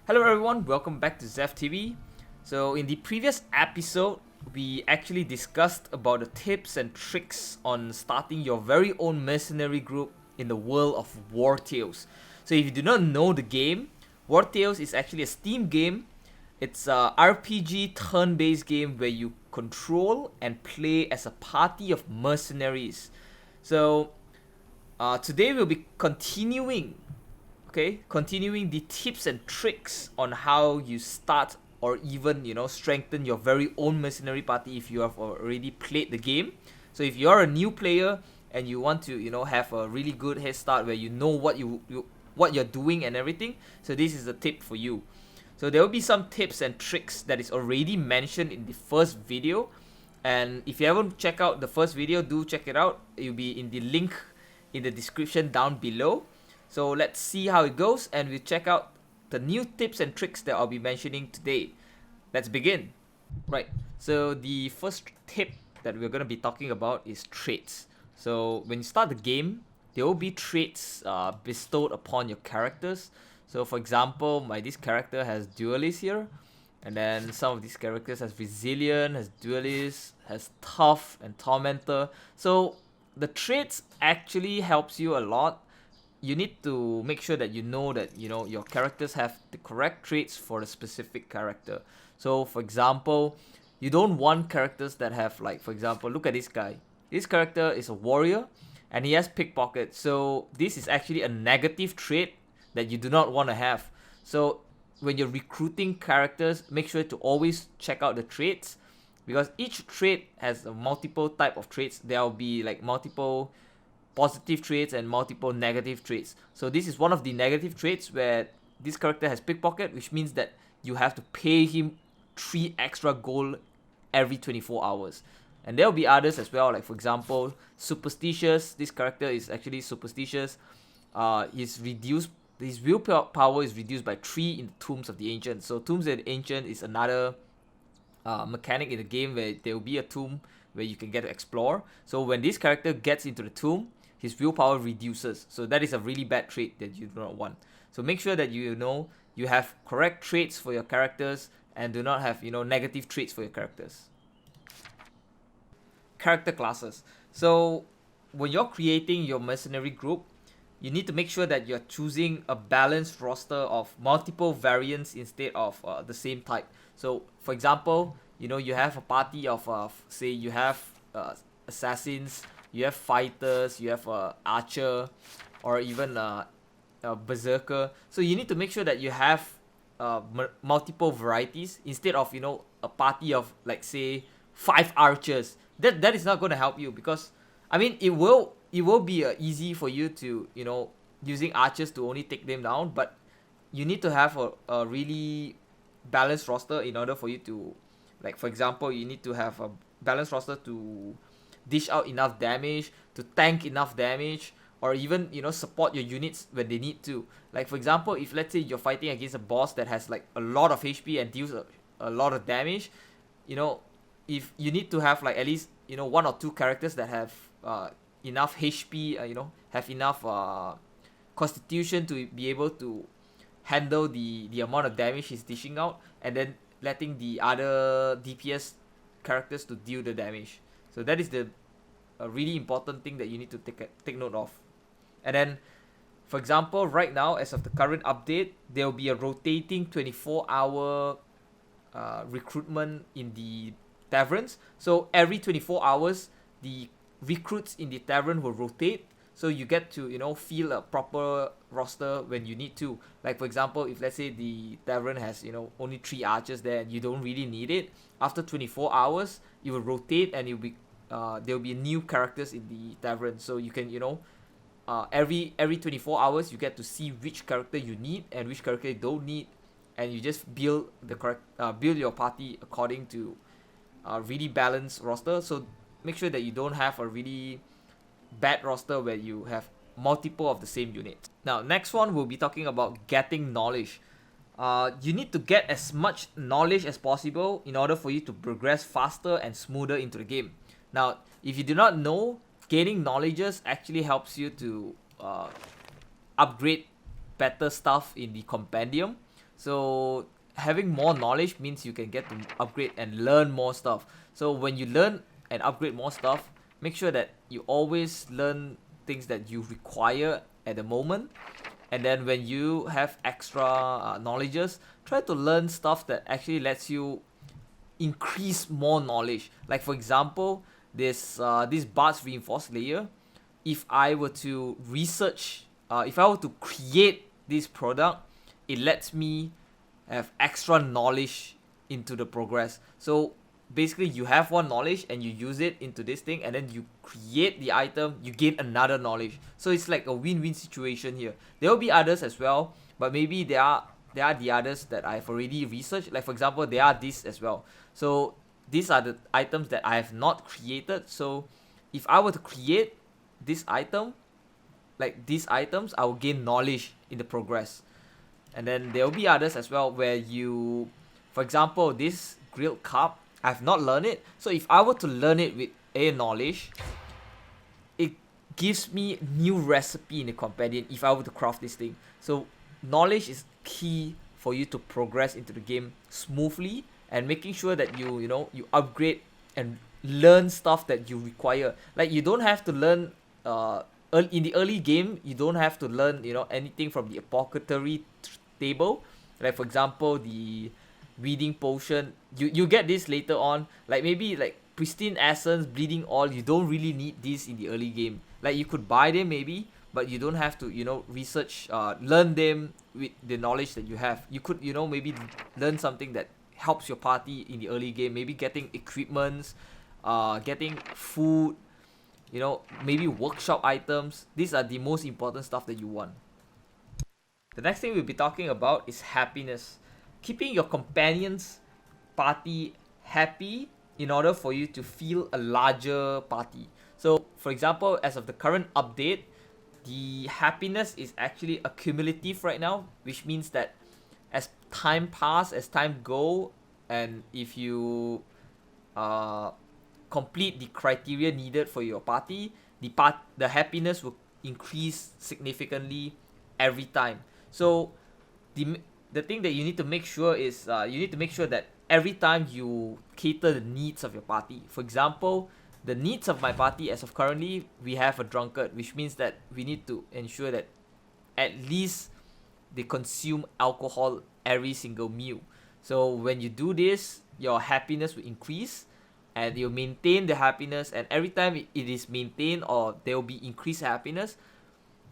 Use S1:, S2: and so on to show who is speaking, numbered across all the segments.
S1: Hello everyone, welcome back to Zef TV. So in the previous episode, we actually discussed about the tips and tricks on starting your very own mercenary group in the world of Wartales. So if you do not know the game, Wartales is actually a Steam game. It's a RPG turn-based game where you control and play as a party of mercenaries. So today we'll be continuing the tips and tricks on how you start or even strengthen your very own mercenary party if you have already played the game. So if you're a new player and you want to have a really good head start where you know what you're doing and everything, so this is a tip for you. So there will be some tips and tricks that is already mentioned in the first video, and if you haven't checked out the first video, do check it out. It will be in the link in the description down below. So let's see how it goes, and we'll check out the new tips and tricks that I'll be mentioning today. Let's begin. Right, so the first tip that we're going to be talking about is traits. So when you start the game, there will be traits bestowed upon your characters. So for example, this character has duelist here, and then some of these characters has resilient, has duelist, has tough, and tormentor. So the traits actually helps you a lot. You need to make sure that your characters have the correct traits for a specific character. So for example, you don't want characters that have, like, for example, look at this guy. This character is a warrior and he has pickpocket. So this is actually a negative trait that you do not want to have. So when you're recruiting characters, make sure to always check out the traits, because each trait has a multiple type of traits. There will be like multiple positive traits and multiple negative traits. So this is one of the negative traits where this character has pickpocket, which means that you have to pay him 3 extra gold every 24 hours. And there will be others as well, like for example, superstitious. This character is actually superstitious. His willpower is reduced by 3 in the Tombs of the Ancient. So Tombs of the Ancient is another mechanic in the game where there will be a tomb where you can get to explore. So when this character gets into the tomb, his willpower reduces. So that is a really bad trait that you do not want. So make sure that you have correct traits for your characters and do not have negative traits for your characters. Character classes. So when you're creating your mercenary group, you need to make sure that you're choosing a balanced roster of multiple variants instead of the same type. So for example, you have a party of say you have assassins, you have fighters, you have archer, or even a berserker. So you need to make sure that you have multiple varieties instead of a party of, like, say 5 archers. That is not going to help you, because I mean it will be easy for you to using archers to only take them down, but you need to have a really balanced roster in order for you to, like, for example, you need to have a balanced roster to dish out enough damage, to tank enough damage, or even support your units when they need to. Like for example, if let's say you're fighting against a boss that has like a lot of HP and deals a lot of damage, if you need to have like at least 1 or 2 characters that have enough HP, have enough constitution to be able to handle the amount of damage he's dishing out, and then letting the other DPS characters to deal the damage. So that is the really important thing that you need to take note of. And then, for example, right now, as of the current update, there will be a rotating 24-hour recruitment in the taverns. So every 24 hours, the recruits in the tavern will rotate. So you get to feel a proper roster when you need to. Like for example, if let's say the tavern has only 3 archers there and you don't really need it, after 24 hours it will rotate and there will be new characters in the tavern. So you can every 24 hours you get to see which character you need and which character you don't need, and you just build your party according to a really balanced roster. So make sure that you don't have a really bad roster where you have multiple of the same units. Now, next one we'll be talking about getting knowledge. You need to get as much knowledge as possible in order for you to progress faster and smoother into the game. Now, if you do not know, gaining knowledges actually helps you to upgrade better stuff in the compendium. So having more knowledge means you can get to upgrade and learn more stuff. So when you learn and upgrade more stuff, make sure that you always learn things that you require at the moment. And then when you have extra knowledges, try to learn stuff that actually lets you increase more knowledge. Like for example, this Bart's reinforced layer. If I were to research, if I were to create this product, it lets me have extra knowledge into the progress. So basically, you have one knowledge and you use it into this thing, and then you create the item, you gain another knowledge. So it's like a win-win situation here. There will be others as well, but maybe there are the others that I've already researched. Like for example, there are these as well. So these are the items that I have not created. So if I were to create this item, like these items, I will gain knowledge in the progress. And then there will be others as well where you, for example, this grilled carb, I've not learned it. So if I were to learn it with a knowledge, it gives me new recipe in the companion if I were to craft this thing. So knowledge is key for you to progress into the game smoothly, and making sure that you upgrade and learn stuff that you require. Like you don't have to learn in the early game, you don't have to learn anything from the apothecary table. Like for example, the reading potion, you get this later on. Like maybe like pristine essence, bleeding oil, you don't really need this in the early game. Like you could buy them maybe, but you don't have to research, learn them with the knowledge that you have. You could maybe learn something that helps your party in the early game, maybe getting equipments, getting food, maybe workshop items. These are the most important stuff that you want. The next thing we'll be talking about is happiness. Keeping your companions party happy in order for you to feel a larger party. So for example, as of the current update, the happiness is actually accumulative right now, which means that as time pass, as time go, and if you complete the criteria needed for your party, the happiness will increase significantly every time. So the thing that you need to make sure is, you need to make sure that every time you cater the needs of your party. For example, the needs of my party as of currently, we have a drunkard, which means that we need to ensure that at least they consume alcohol every single meal. So when you do this, your happiness will increase, and you'll maintain the happiness, and every time it is maintained or there will be increased happiness,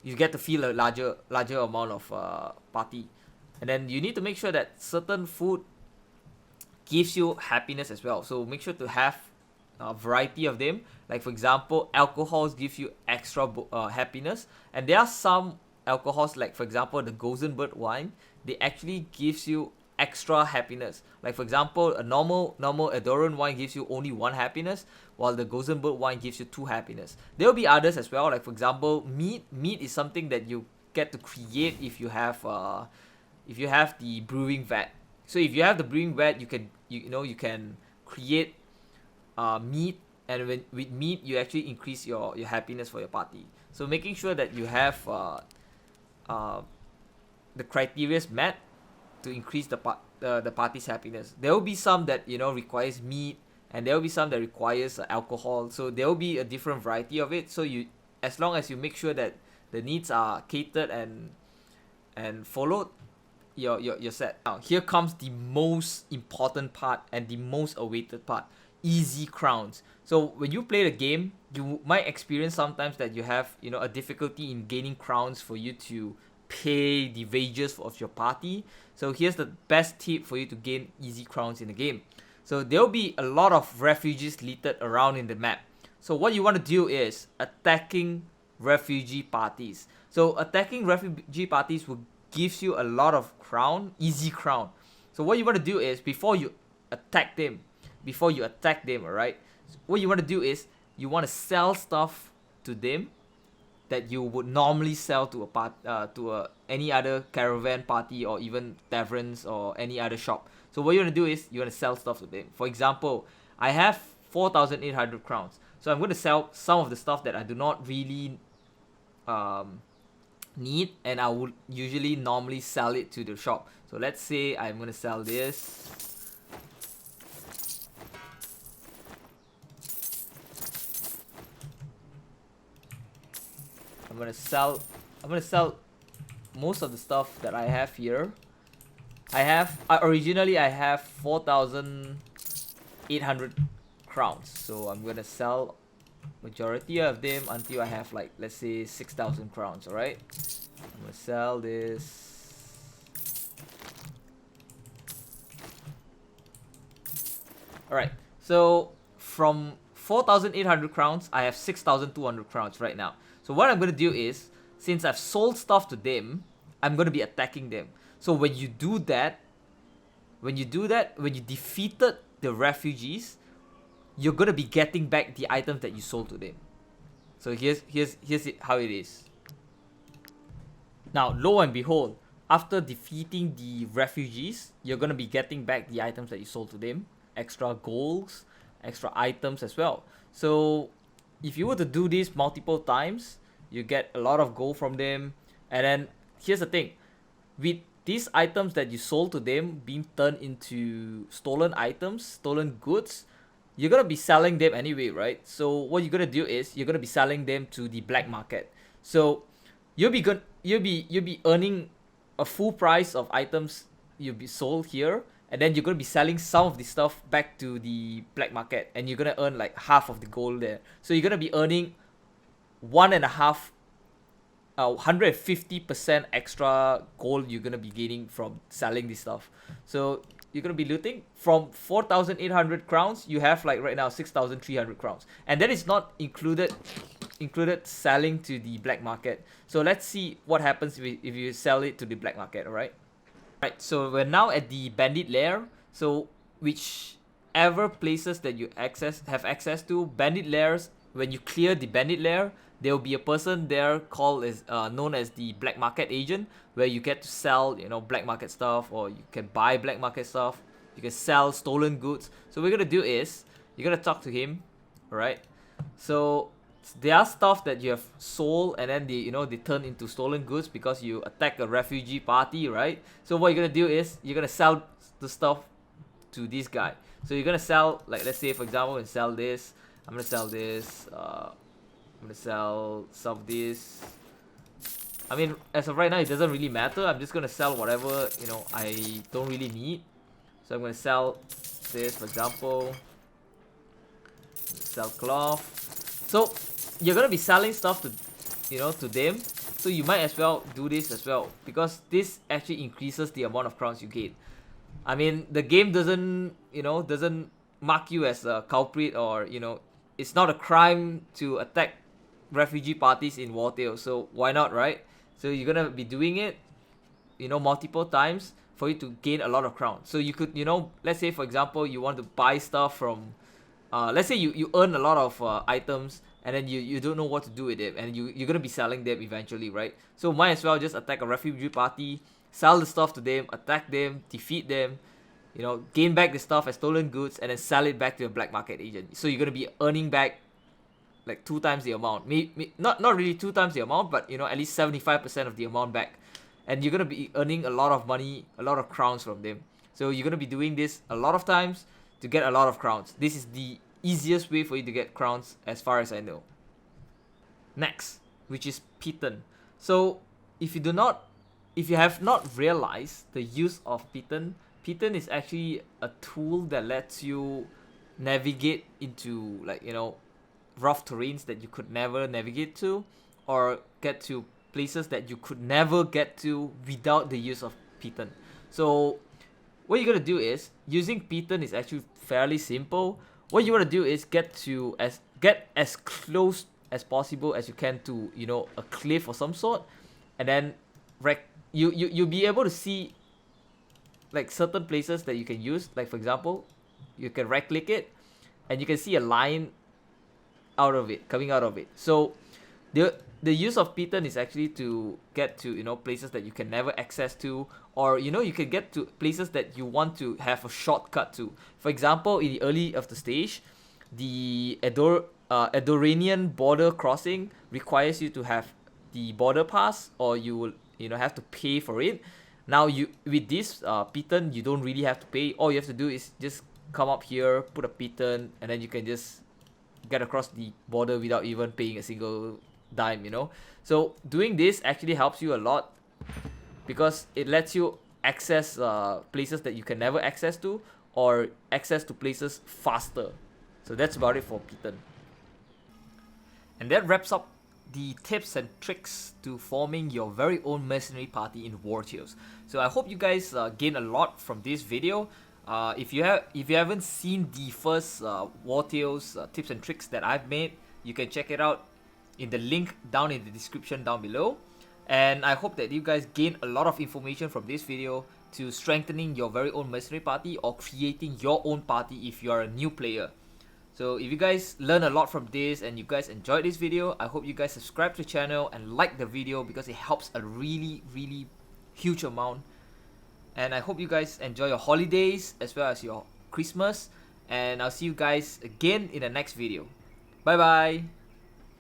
S1: you get to feel a larger amount of party. And then you need to make sure that certain food gives you happiness as well. So make sure to have a variety of them. Like for example, alcohols give you extra happiness, and there are some alcohols, like for example the Gozenberg wine, they actually gives you extra happiness. Like for example, a normal Adoran wine gives you only one happiness, while the Gozenberg wine gives you two happiness. There will be others as well. Like for example, meat is something that you get to create if you have the brewing vat. So if you have the brewing vat, you can you can create meat, and with meat you actually increase your happiness for your party. So making sure that you have the criteria met to increase the party's happiness. There will be some that requires meat, and there will be some that requires alcohol. So there will be a different variety of it. So as long as you make sure that the needs are catered and followed, you're set. Now here comes the most important part and the most awaited part: easy crowns. So when you play the game, you might experience sometimes that you have a difficulty in gaining crowns for you to pay the wages of your party. So here's the best tip for you to gain easy crowns in the game. So there'll be a lot of refugees littered around in the map. So what you want to do is attacking refugee parties. So attacking refugee parties will gives you a lot of easy crown. So what you want to do is, before you attack them, alright, what you want to do is you want to sell stuff to them that you would normally sell to any other caravan party or even taverns or any other shop. So what you want to do is you want to sell stuff to them. For example, I have 4,800 crowns, so I'm going to sell some of the stuff that I do not really need, and I would usually normally sell it to the shop. So let's say I'm gonna sell this. I'm gonna sell most of the stuff that I have here. Originally I have 4,800 crowns, so I'm gonna sell majority of them until I have like, let's say, 6,000 crowns. All right, I'm gonna sell this. All right, so from 4,800 crowns I have 6,200 crowns right now. So what I'm gonna do is, since I've sold stuff to them, I'm gonna be attacking them. So when you defeated the refugees, you're gonna be getting back the items that you sold to them. So here's how it is. Now, lo and behold, after defeating the refugees, you're gonna be getting back the items that you sold to them, extra golds, extra items as well. So if you were to do this multiple times, you get a lot of gold from them. And then here's the thing, with these items that you sold to them being turned into stolen items, stolen goods, you're gonna be selling them anyway, right? So what you're gonna do is you're gonna be selling them to the black market. So you'll be earning a full price of items you'll be sold here, and then you're gonna be selling some of the stuff back to the black market, and you're gonna earn like half of the gold there. So you're gonna be earning 150% extra gold you're gonna be gaining from selling this stuff. So you're gonna be looting from 4,800 crowns. You have like right now 6,300 crowns, and that is not included selling to the black market. So let's see what happens if you sell it to the black market. All right. Right, so we're now at the bandit lair. So whichever places that you have access to, bandit lairs, when you clear the bandit lair, there will be a person there known as the black market agent, where you get to sell, black market stuff, or you can buy black market stuff. You can sell stolen goods. So what we're gonna do is you're gonna talk to him, all right? So there are stuff that you have sold, and then they turn into stolen goods because you attack a refugee party, right? So what you're gonna do is you're gonna sell the stuff to this guy. So you're gonna sell, like, let's say for example, and sell this. I'm gonna sell this. I'm gonna sell some of this. I mean, as of right now, it doesn't really matter. I'm just gonna sell whatever I don't really need. So I'm gonna sell this, for example. Sell cloth. So you're gonna be selling stuff to them. So you might as well do this as well, because this actually increases the amount of crowns you gain. I mean, the game doesn't mark you as a culprit, or it's not a crime to attack refugee parties in Wartales. So why not, right? So you're gonna be doing it, multiple times for you to gain a lot of crowns. So you could, let's say for example, you want to buy stuff from, let's say you earn a lot of items, and then you don't know what to do with it, and you're gonna be selling them eventually, right? So might as well just attack a refugee party, sell the stuff to them, attack them, defeat them, gain back the stuff as stolen goods, and then sell it back to a black market agent. So you're gonna be earning back like 2 times the amount. Not really 2 times the amount, but at least 75% of the amount back. And you're gonna be earning a lot of money, a lot of crowns from them. So you're gonna be doing this a lot of times to get a lot of crowns. This is the easiest way for you to get crowns as far as I know. Next, which is Piton. So if you have not realized the use of Piton is actually a tool that lets you navigate into, like, rough terrains that you could never navigate to, or get to places that you could never get to without the use of Piton. So what you're gonna do is, using Piton is actually fairly simple. What you want to do is get as close as possible as you can to a cliff or some sort, and then you'll be able to see like certain places that you can use. Like for example, you can right click it, and you can see a line coming out of it. So the use of Piton is actually to get to places that you can never access to, or you can get to places that you want to have a shortcut to. For example, in the early of the stage, the Edoranian border crossing requires you to have the border pass, or you will have to pay for it. Now you with this Piton, you don't really have to pay. All you have to do is just come up here, put a Piton, and then you can just get across the border without even paying a single dime, you know. So doing this actually helps you a lot because it lets you access places that you can never access to, or access to places faster. So that's about it for Piton. And that wraps up the tips and tricks to forming your very own mercenary party in Wartales. So I hope you guys gain a lot from this video. If you haven't seen the first Wartales tips and tricks that I've made, you can check it out in the link down in the description down below. And I hope that you guys gain a lot of information from this video to strengthening your very own mercenary party or creating your own party if you are a new player. So if you guys learn a lot from this and you guys enjoyed this video, I hope you guys subscribe to the channel and like the video because it helps a really huge amount. And I hope you guys enjoy your holidays as well as your Christmas, and I'll see you guys again in the next video. Bye bye.